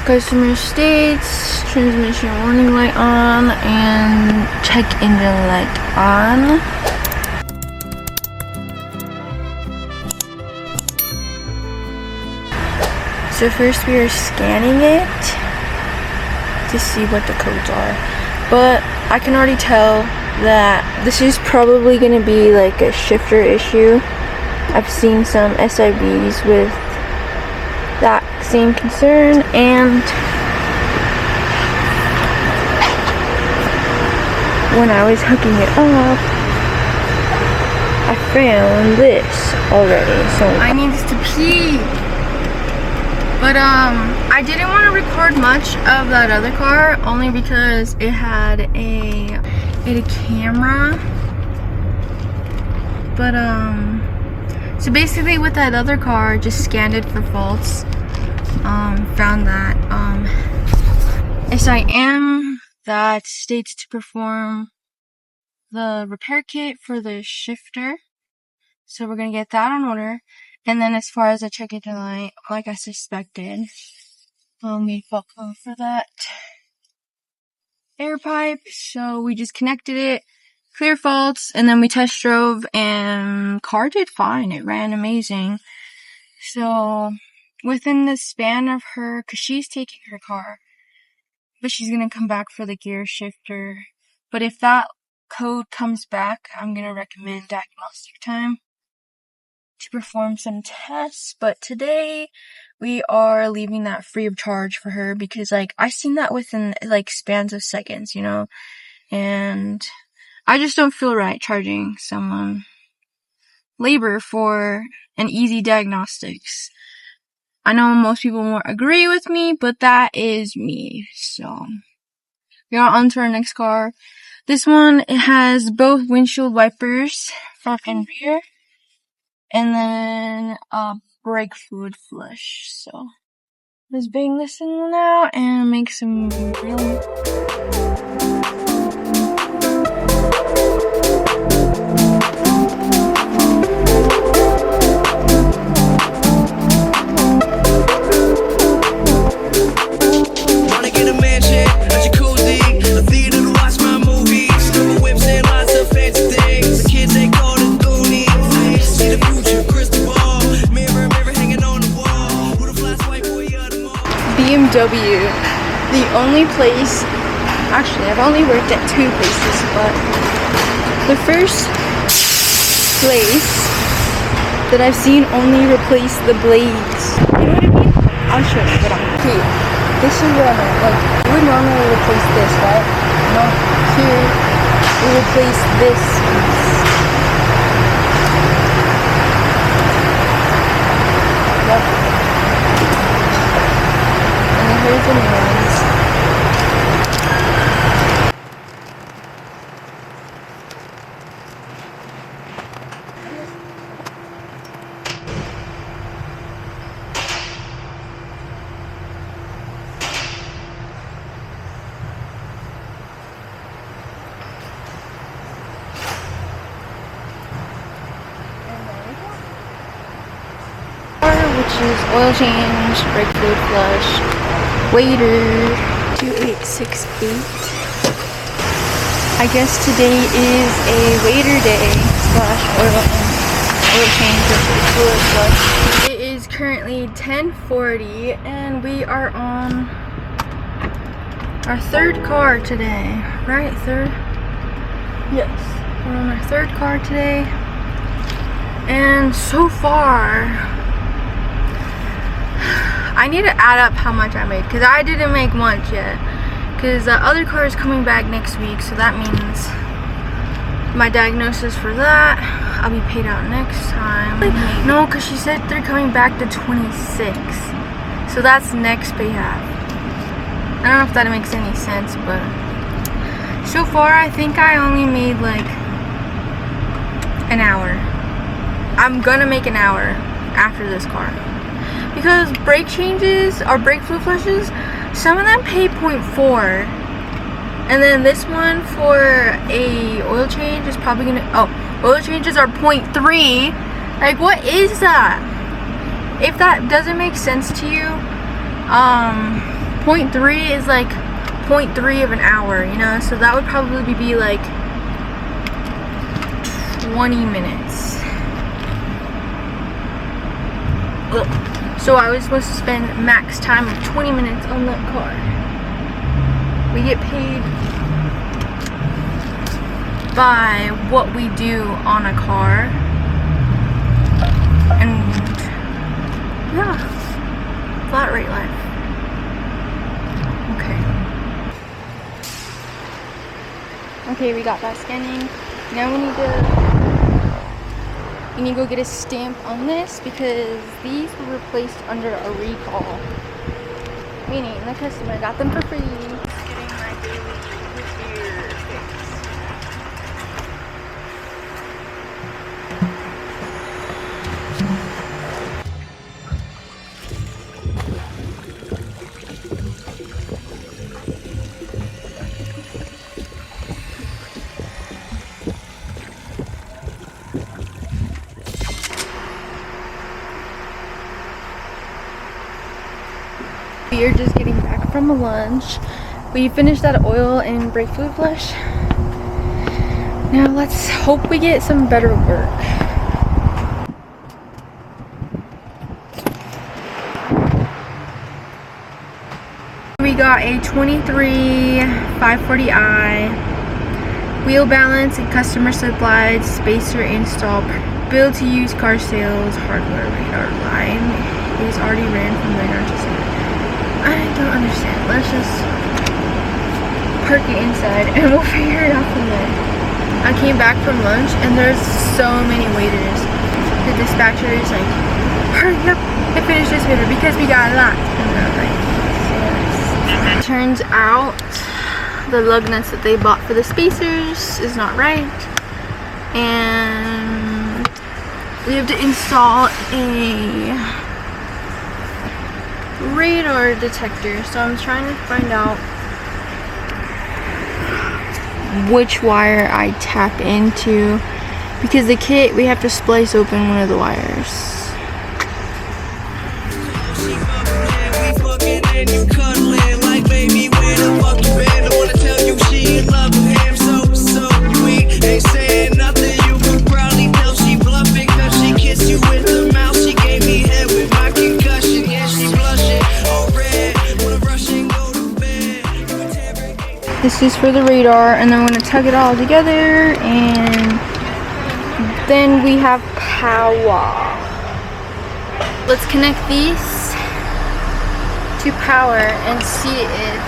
Customer states, transmission warning light on, and check engine light on. So first we are scanning it to see what the codes are. But I can already tell that this is probably going to be like a shifter issue. I've seen some SIVs with that same concern, and when I was hooking it up, I found this already. So I need to pee. But I didn't want to record much of that other car only because it had a camera. But so basically with that other car, just scanned it for faults. Found that SIM that states to perform the repair kit for the shifter. So we're gonna get that on order. And then as far as the check engine light, like I suspected, we fault code for that air pipe. So we just connected it, clear faults, and then we test drove, and car did fine. It ran amazing. So within the span of her, cause she's taking her car, but she's gonna come back for the gear shifter. But if that code comes back, I'm gonna recommend diagnostic time to perform some tests. But today we are leaving that free of charge for her because like I seen that within like spans of seconds, you know, and I just don't feel right charging someone labor for an easy diagnostics. I know most people won't agree with me, but that is me. So we are on to our next car. This one, it has both windshield wipers, front and rear, and then brake fluid flush. So let's bang this in now and make some room. Wanna get a mansion, a jacuzzi, a theater to watch my movies, double whips and lots of fancy things. The kids they call it Goonies. See the future, crystal ball, mirror hanging on the wall. Who the fly white boy of the mall? BMW, the only place, actually I've only worked at 2 places, but the first place that I've seen only replace the blades. You know what I mean? I'll show you what I'm here. This is what I meant. Like, you would normally replace this, right? No, here we replace this piece. Yep. And then here's the new ones. Which is oil change, brake fluid flush, waiter 2868. I guess today is a waiter day / oil change or brake fluid flush. It is currently 10:40 and we are on our 3rd car today, right? 3rd? Yes, we're on our 3rd car today, and so far I need to add up how much I made because I didn't make much yet, because the other car is coming back next week, so that means my diagnosis for that, I'll be paid out next time. No, because she said they're coming back to 26, so that's next pay half. I don't know if that makes any sense, but so far I think I only made like an hour. I'm gonna make an hour after this car. Because brake changes or brake fluid flushes, some of them pay 0.4, and then this one for a oil change is probably gonna, oil changes are 0.3. Like, what is that? If that doesn't make sense to you, .3 is like 0.3 of an hour, you know, so that would probably be like 20 minutes. So I was supposed to spend max time of 20 minutes on that car. We get paid by what we do on a car. And yeah, flat rate life. Okay, we got that scanning. Now we need to go get a stamp on this because these were replaced under a recall. Meaning the customer got them for free. Getting my daily repair fix. We are just getting back from a lunch. We finished that oil and brake fluid flush. Now let's hope we get some better work. We got a 23 540i, wheel balance and customer supplied spacer install, build to use car sales, hardware radar line is already ran from radar to center. I don't understand. Let's just park it inside and we'll figure it out from there. I came back from lunch and there's so many waiters. The dispatcher is like, hurry up and finish this order because we got a lot. And I'm like, yes. Turns out the lug nuts that they bought for the spacers is not right. And we have to install a radar detector, so I'm trying to find out which wire I tap into because the kit we have to splice open one of the wires. This is for the radar, and then I'm going to tug it all together, and then we have power. Let's connect these to power and see if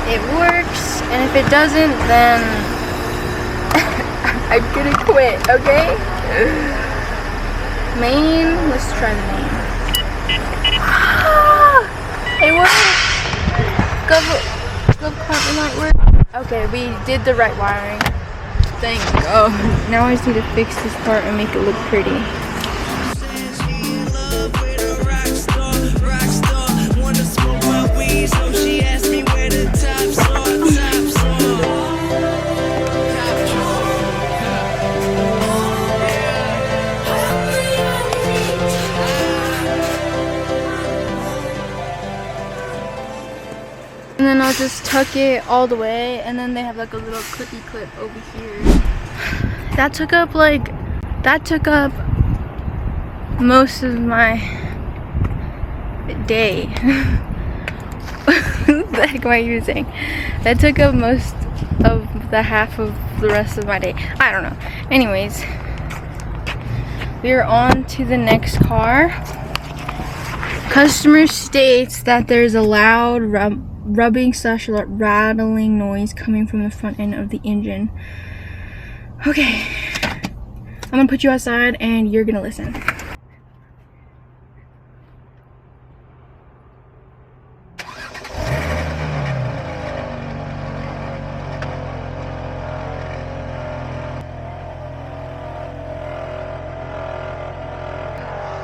it works, and if it doesn't, then I'm gonna quit, okay? Main, let's try the main. It worked! Go. Okay, we did the right wiring. Thank God. Now I just need to fix this part and make it look pretty. And then I'll just tuck it all the way, and then they have like a little clippy clip over here. That took up most of my day. What the heck am I even saying? That took up most of the half of the rest of my day. I don't know. Anyways, we are on to the next car. Customer states that there's a loud rubbing / rattling noise coming from the front end of the engine. Okay, I'm gonna put you outside and you're gonna listen.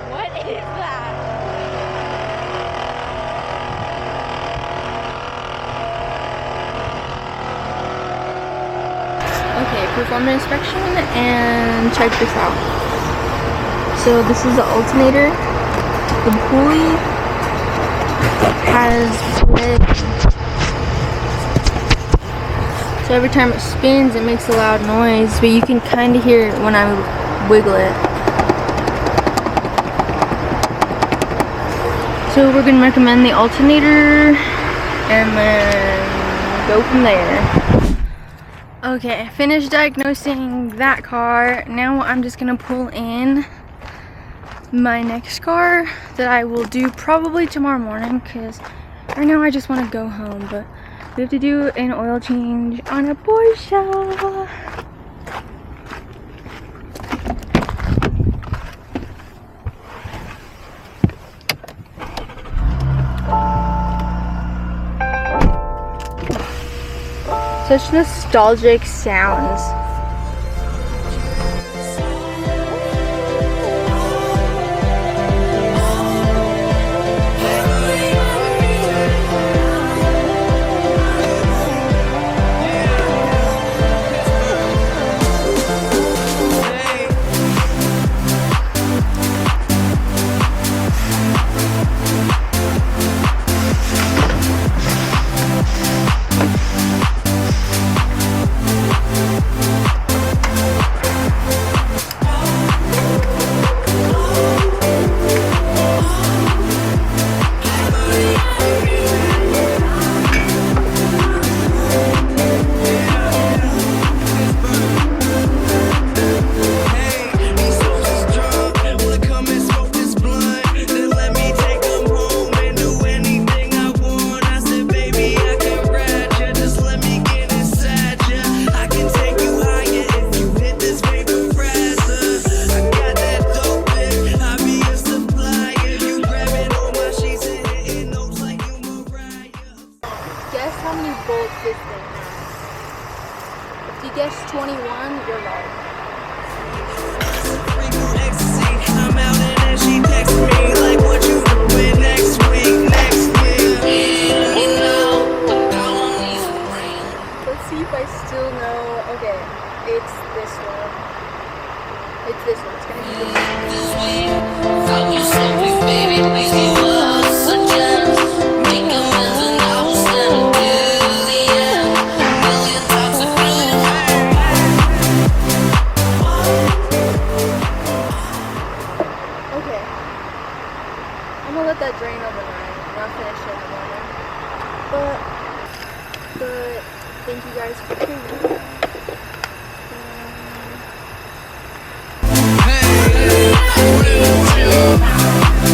What is that? Perform an inspection and check this out. So this is the alternator, the Bowie has legs. So every time it spins, it makes a loud noise, but you can kind of hear it when I wiggle it. So we're gonna recommend the Alternator and then go from there. Okay, I finished diagnosing that car. Now I'm just gonna pull in my next car that I will do probably tomorrow morning, because right now I just want to go home, but we have to do an oil change on a Porsche. Such nostalgic sounds. Guess how many bolts this thing has. If you guess 21, you're right. I'm out and then she texts me like, what you doing next week, next week? Let's see if I still know. Okay, it's this one. It's this one. It's gonna be this one. Found you something, baby, please give us a chance. Make amends and I will stand till the end. Million times a million. Okay. I'm gonna let that drain overnight. Not finish it in the morning. But thank you guys for tuning in.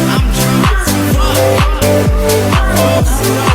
I'm drunk as fuck.